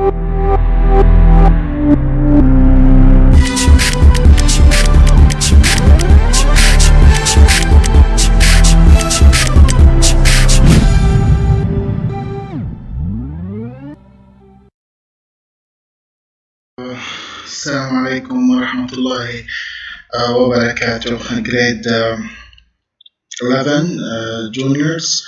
Assalamu alaikum wa rahmatullahi wa barakatuh. Grade 11 juniors.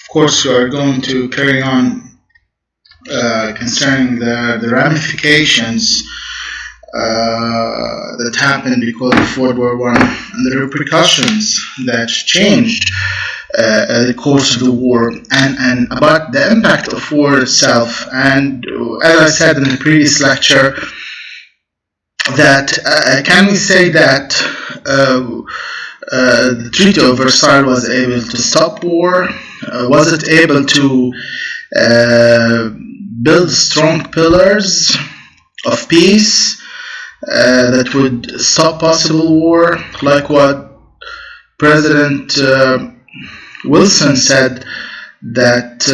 Of course, we are going to carry on concerning the ramifications that happened because of World War I and the repercussions that changed the course of the war, and about the impact of war itself. And as I said in the previous lecture, that can we say that the Treaty of Versailles was able to stop war? Was it able to build strong pillars of peace that would stop possible war, like what President Wilson said, that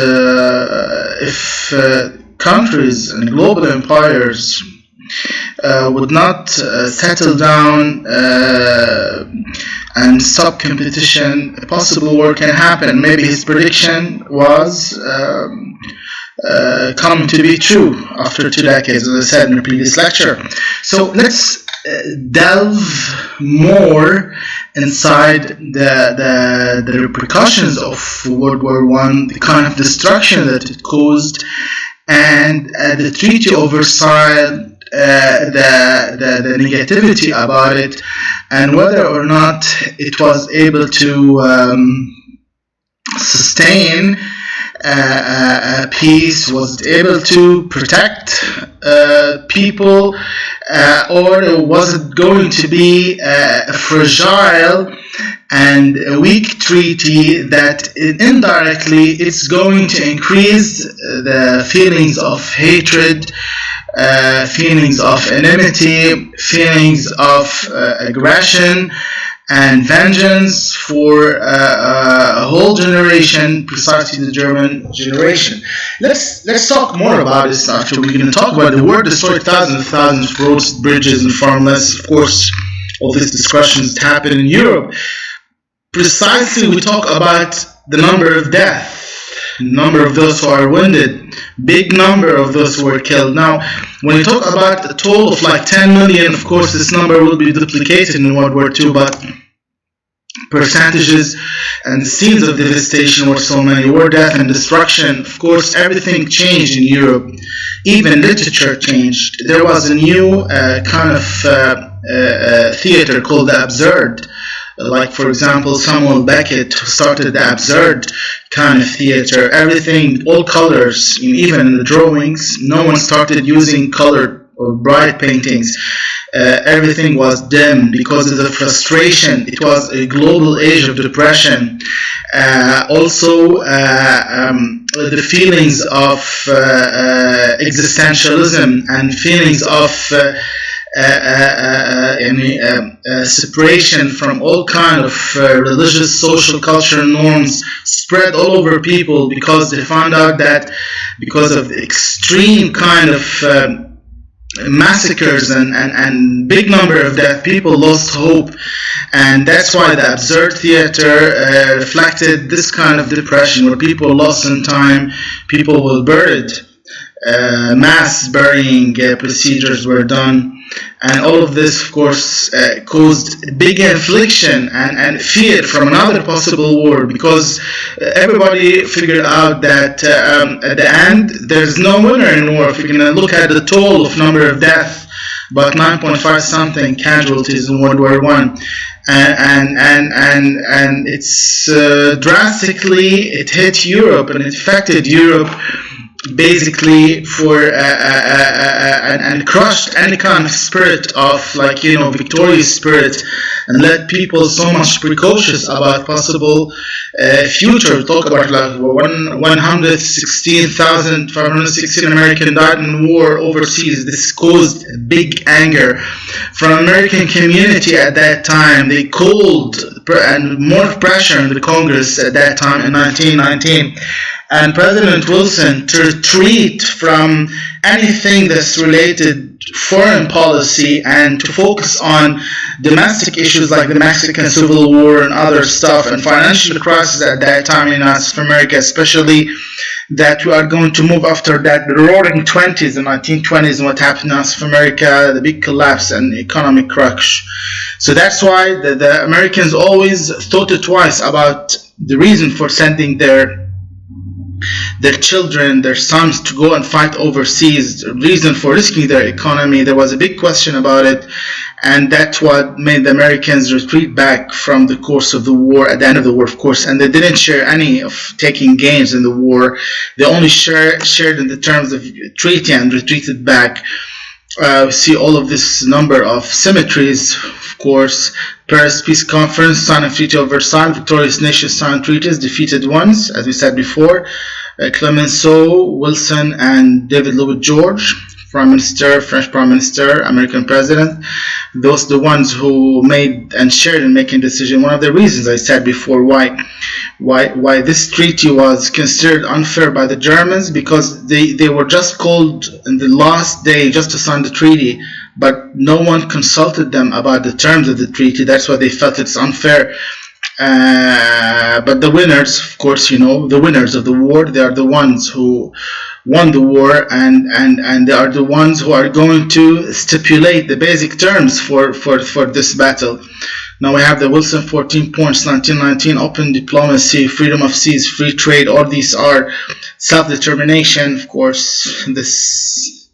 if countries and global empires would not settle down and stop competition, a possible war can happen. Maybe his prediction was come to be true after 2 decades, as I said in the previous lecture. So let's delve more inside the repercussions of World War I, the kind of destruction that it caused, and the Treaty of Versailles, the negativity about it, and whether or not it was able to sustain peace, was it able to protect people, or was it going to be a fragile and a weak treaty that indirectly it's going to increase the feelings of hatred, feelings of enmity, feelings of aggression and vengeance for a whole generation, precisely the German generation. Let's talk more about this after we're going to talk about the war destroyed thousands and thousands of roads, bridges, and farmlands. Of course, all these discussions that happen in Europe. Precisely, we talk about the number of deaths, number of those who are wounded, big number of those who were killed. Now, when you talk about a total of like 10 million, of course, this number will be duplicated in World War II, but percentages and the scenes of devastation were so many. War, death, and destruction. Of course, everything changed in Europe. Even literature changed. There was a new kind of theater called the absurd. Like, for example, Samuel Beckett, who started the absurd kind of theater. Everything, all colors, even in the drawings. No one started using colored or bright paintings. Everything was dim because of the frustration. It was a global age of depression. Also, the feelings of existentialism and feelings of separation from all kind of religious, social, cultural norms spread all over people, because they found out that because of the extreme kind of massacres and big number of death, people lost hope. And that's why the absurd theater reflected this kind of depression, where people lost in time, people were buried, mass burying procedures were done. And all of this, of course, caused big infliction and fear from another possible war, because everybody figured out that at the end, there's no winner in war. If you're going to look at the toll of number of deaths, about 9.5 something casualties in World War I, and it's drastically, it hit Europe and it affected Europe basically for and crushed any kind of spirit of victorious spirit, and led people so much precautious about possible future. Talk about like 116,516 Americans died in war overseas. This caused big anger from American community at that time. They called and more pressure on the Congress at that time in 1919. and President Wilson to retreat from anything that's related foreign policy and to focus on domestic issues like the Mexican Civil War and other stuff and financial crisis at that time in South America, especially that we are going to move after that the roaring 20s, the 1920s, and what happened in South America, the big collapse and economic crash. So that's why the Americans always thought twice about the reason for sending their children, their sons, to go and fight overseas, the reason for risking their economy. There was a big question about it, and that's what made the Americans retreat back from the course of the war, at the end of the war, of course, and they didn't share any of taking gains in the war. They only shared in the terms of treaty and retreated back. We see all of this number of symmetries, of course. Paris Peace Conference, signed a Treaty of Versailles, victorious nations signed treaties, defeated ones, as we said before. Clemenceau, Wilson, and David Lloyd George, Prime Minister, French Prime Minister, American President. Those the ones who made and shared in making decision. One of the reasons I said before why this treaty was considered unfair by the Germans, because they were just called in the last day just to sign the treaty, but no one consulted them about the terms of the treaty. That's why they felt it's unfair. But the winners, of course, the winners of the war, they are the ones who won the war, and they are the ones who are going to stipulate the basic terms for this battle. Now we have the Wilson 14 points, 1919, open diplomacy, freedom of seas, free trade. All these are self-determination. Of course, this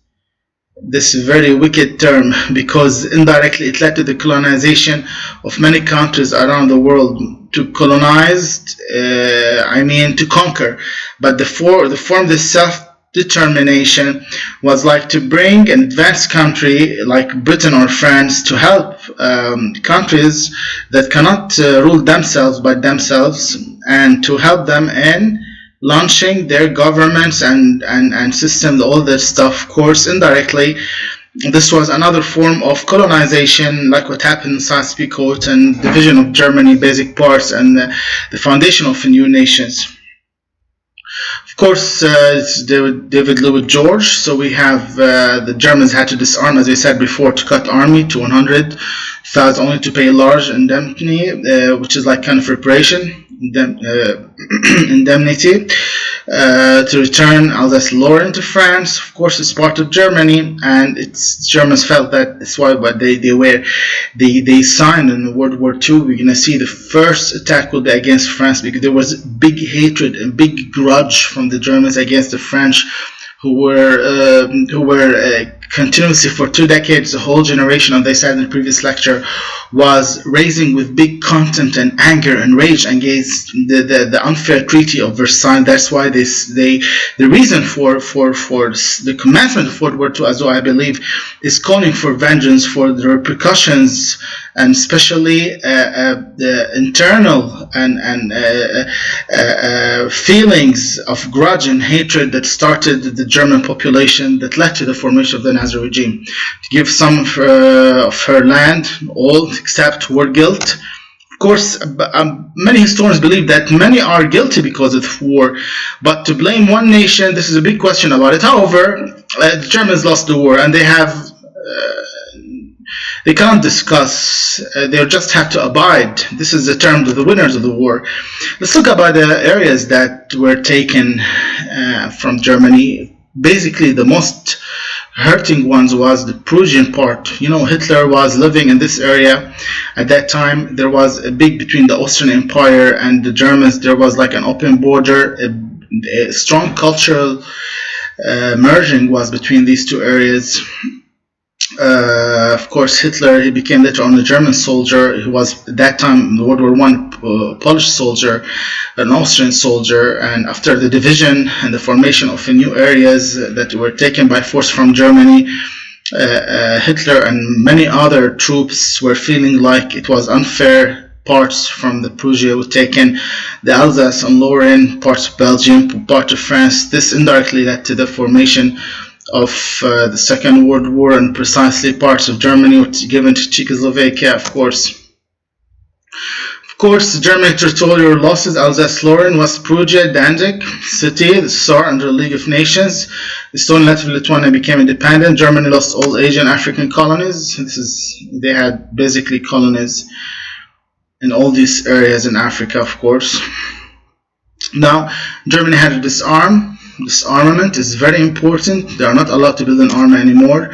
very wicked term, because indirectly it led to the colonization of many countries around the world. To colonize, to conquer. But the form of self-determination was like to bring an advanced country like Britain or France to help countries that cannot rule themselves by themselves, and to help them in launching their governments and systems, all that stuff. Of course, indirectly, this was another form of colonization, like what happened in Sykes-Picot and division of Germany, basic parts, and the foundation of new nations. Of course, it's David Lloyd George. So we have the Germans had to disarm, as I said before, to cut army to 100,000, only to pay a large indemnity, which is like kind of reparation. Indemnity to return Alsace-Lorraine to France. Of course, it's part of Germany, and Germans felt that that's why. But they signed in World War II. We're gonna see the first attack will be against France, because there was big hatred and big grudge from the Germans against the French, who were continuously for 2 decades, the whole generation, as I said in the previous lecture, was raising with big contempt and anger and rage against the unfair Treaty of Versailles. That's why the reason for the commencement of World War II, as well, I believe, is calling for vengeance for the repercussions, and especially the internal and feelings of grudge and hatred that started the German population, that led to the formation of the Nazi regime. To give some of her land, all except war guilt. Of course, many historians believe that many are guilty because of war, but to blame one nation, this is a big question about it. However, the Germans lost the war, and they can't discuss, they just have to abide. This is the term of the winners of the war. Let's look about the areas that were taken from Germany. Basically, the most hurting ones was the Prussian part. Hitler was living in this area. At that time, there was a big between the Austrian Empire and the Germans. There was like an open border, a strong cultural merging was between these two areas. Of course, Hitler, he became later on a German soldier. He was at that time in World War I Polish soldier, an Austrian soldier, and after the division and the formation of new areas that were taken by force from Germany, Hitler and many other troops were feeling like it was unfair. Parts from the Prussia were taken, the Alsace and Lorraine, parts of Belgium, part of France. This indirectly led to the formation of the Second World War, and precisely parts of Germany were given to Czechoslovakia, of course. Of Of course, German territorial losses: Alsace-Lorraine, West Prussia, Danzig city, the Saar under the League of Nations. Estonia, Latvia, Lithuania became independent. Germany lost all Asian African colonies. They had basically colonies in all these areas in Africa, of course. Now, Germany had to disarm. Disarmament is very important. They are not allowed to build an army anymore.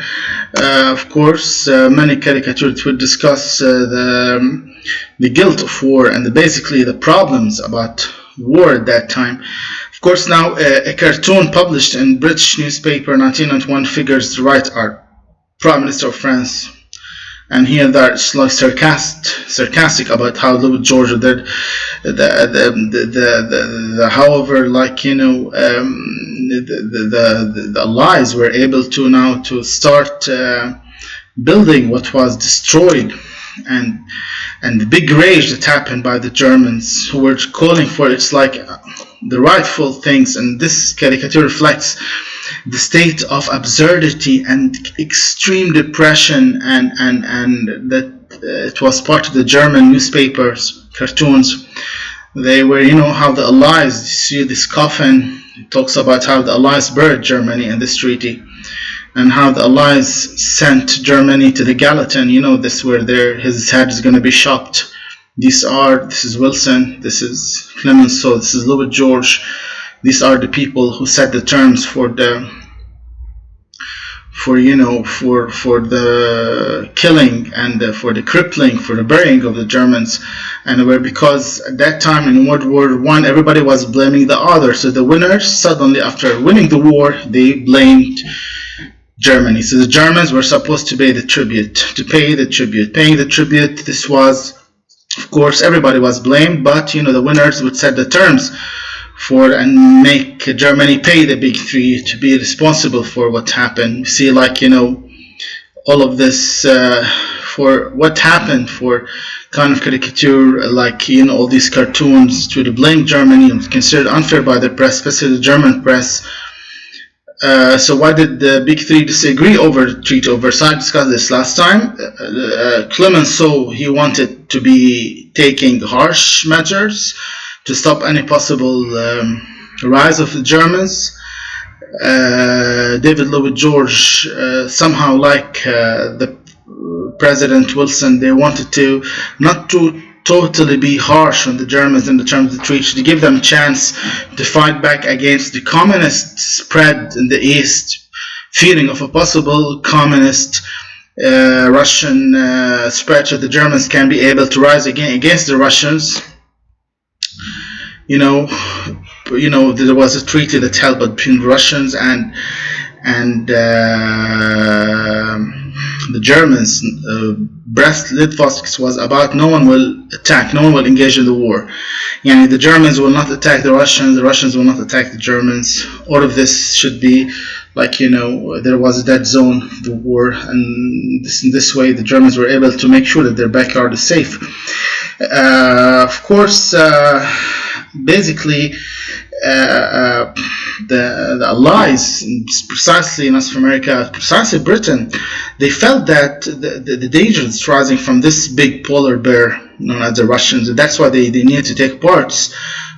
Of course, many caricaturists would discuss the guilt of war and basically the problems about war at that time. Of course, now a cartoon published in British newspaper 1991 figures the right art Prime Minister of France, and here that's like sarcastic about how Louis George did however, like, you know, the Allies were able to now to start building what was destroyed, and the big rage that happened by the Germans who were calling for it's like the rightful things. And this caricature reflects the state of absurdity and extreme depression, and that it was part of the German newspapers cartoons. They were, you know, how the Allies, you see this coffin, it talks about how the Allies buried Germany in this treaty, and how the Allies sent Germany to the Gallatin, you know, this where his head is going to be chopped. This is Wilson, this is Clemenceau, this is Louis George. These are the people who set the terms for the killing and for the crippling, for the burying of the Germans. And because at that time in World War I, everybody was blaming the other. So the winners suddenly, after winning the war, they blamed Germany. So the Germans were supposed to pay the tribute. Paying the tribute. This was, of course, everybody was blamed, but, you know, the winners would set the terms for and make Germany pay the big three to be responsible for what happened. You see, like, you know, all of this for what happened, for kind of caricature, like, you know, all these cartoons to blame Germany and considered unfair by the press, especially the German press. So why did the big three disagree over the Treaty of Versailles? Discussed this last time. Clemenceau, he wanted to be taking harsh measures to stop any possible rise of the Germans. David Louis George, somehow like the President Wilson, they wanted to not to totally be harsh on the Germans in the terms of the treaty, to give them a chance to fight back against the communist spread in the East, fearing of a possible communist Russian spread, so the Germans can be able to rise again against the Russians. You know, there was a treaty that held between the Russians and the Germans. Brest-Litovsk was about no one will attack, no one will engage in the war. The Germans will not attack the Russians will not attack the Germans. All of this should be like, there was a dead zone, the war, and in this way the Germans were able to make sure that their backyard is safe. Of course, basically, the Allies, precisely in North America, precisely Britain, they felt that the dangers rising from this big polar bear known as the Russians, and that's why they needed to take parts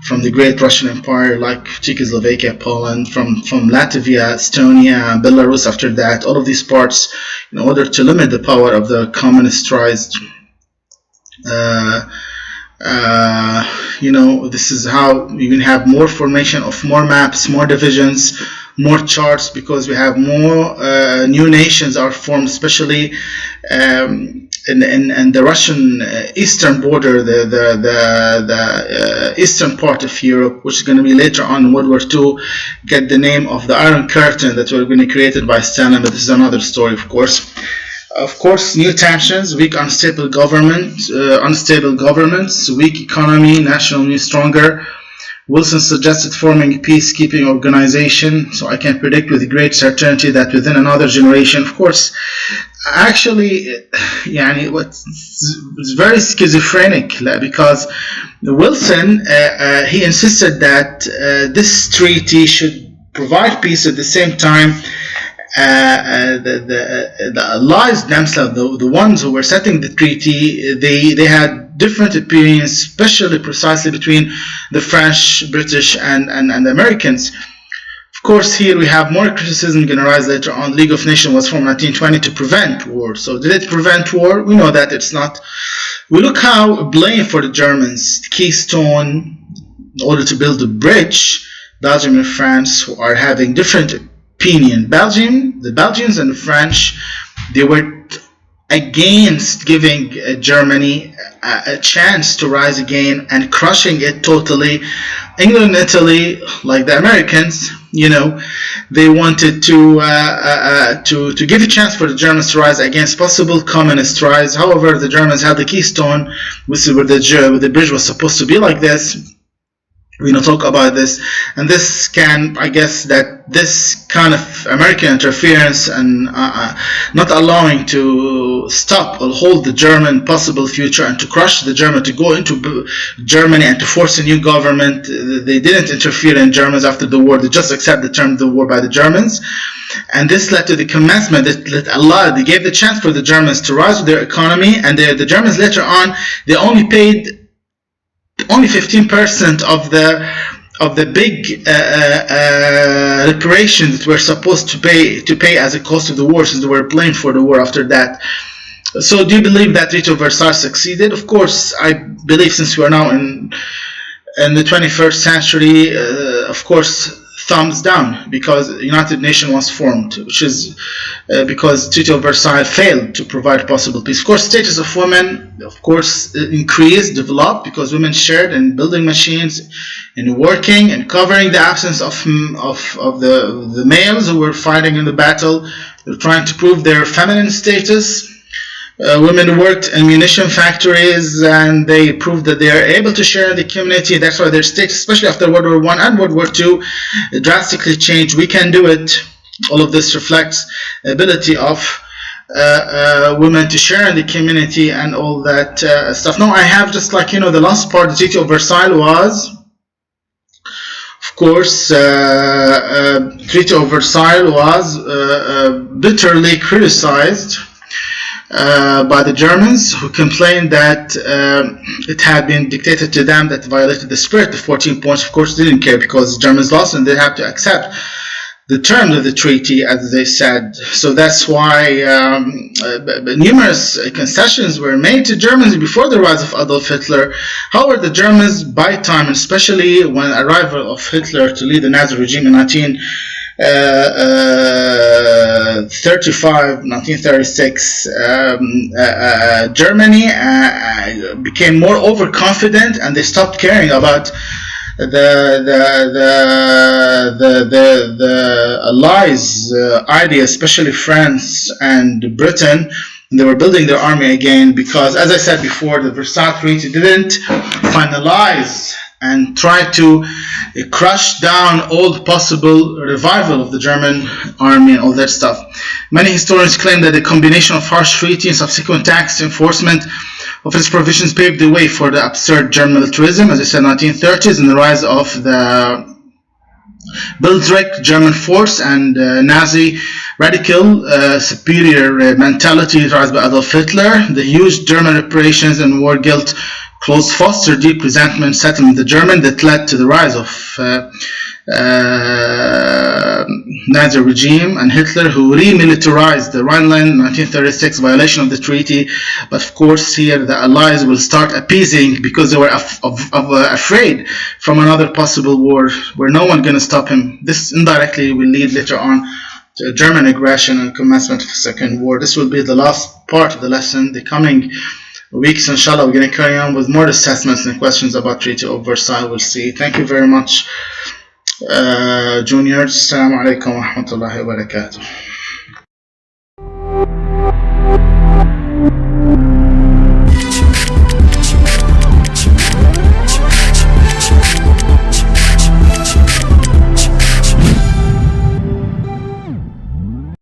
from the great Russian Empire, like Czechoslovakia, Poland, from Latvia, Estonia, Belarus after that, all of these parts, in order to limit the power of the communist-rized. This is how you can have more formation of more maps, more divisions, more charts, because we have more new nations are formed, especially in the Russian eastern border, the eastern part of Europe, which is going to be later on in World War II, get the name of the Iron Curtain that were going to be created by Stalin, but this is another story, of course. Of course, new tensions, weak, unstable governments, weak economy, national new stronger. Wilson suggested forming a peacekeeping organization, so I can predict with great certainty that within another generation, of course, actually, it's very schizophrenic, because Wilson, he insisted that this treaty should provide peace at the same time the allies themselves, the ones who were setting the treaty, they had different opinions, especially precisely between the French, British, and the Americans. Of course, here we have more criticism going to rise later on. League of Nations was formed in 1920 to prevent war. So did it prevent war? We know that it's not. We look how blame for the Germans, the Keystone, in order to build a bridge, Belgium and France, who are having different opinion. The Belgians and the French, they were against giving Germany a chance to rise again and crushing it totally. England and Italy, like the Americans, they wanted to give a chance for the Germans to rise against possible communist rise. However, the Germans had the Keystone, which is where the bridge was supposed to be like this. We talk about this, and this can, I guess, that this kind of American interference and not allowing to stop or hold the German possible future and to crush the German, to go into Germany and to force a new government. They didn't interfere in Germans after the war. They just accepted the term of the war by the Germans. And this led to the commencement that allowed, they gave the chance for the Germans to rise with their economy, and the Germans later on, they only paid only 15% of the big reparations that were supposed to pay as a cost of the war, since they were blamed for the war after that. So do you believe that Treaty of Versailles succeeded? Of course, I believe, since we are now in the 21st century, of course, thumbs down, because the United Nations was formed, which is because Treaty of Versailles failed to provide possible peace. Of course, status of women, of course, increased, developed, because women shared in building machines, in working, and covering the absence of the males who were fighting in the battle. They were trying to prove their feminine status. Women worked in munition factories, and they proved that they are able to share in the community. That's why their status, especially after World War I and World War II, drastically changed. We can do it. All of this reflects the ability of women to share in the community and all that stuff. Now I have just the last part. The Treaty of Versailles was, of course, Treaty of Versailles was bitterly criticized by the Germans, who complained that it had been dictated to them that violated the spirit. The 14 points, of course, didn't care, because the Germans lost and they had to accept the terms of the treaty, as they said. So that's why numerous concessions were made to Germany before the rise of Adolf Hitler. However, the Germans, by time, especially when the arrival of Hitler to lead the Nazi regime in 1936, Germany became more overconfident, and they stopped caring about the allies' idea, especially France and Britain. They were building their army again, because, as I said before, the Versailles Treaty didn't finalize and try to crush down all possible revival of the German army and all that stuff. Many historians claim that the combination of harsh treaty and subsequent tax enforcement of its provisions paved the way for the absurd German militarism, as I said, 1930s, and the rise of the Bildreich German force and Nazi radical superior mentality raised by Adolf Hitler. The huge German reparations and war guilt close fostered deep resentment settled in the German that led to the rise of Nazi regime and Hitler, who remilitarized the Rhineland in 1936, violation of the treaty. But of course, here the Allies will start appeasing, because they were afraid from another possible war where no one going to stop him. This indirectly will lead later on to German aggression and commencement of the Second War. This will be the last part of the lesson. The coming weeks, inshallah, we're going to carry on with more assessments and questions about Treaty of Versailles. We'll see. Thank you very much, juniors. Assalamu alaikum wa rahmatullahi wa barakatuh.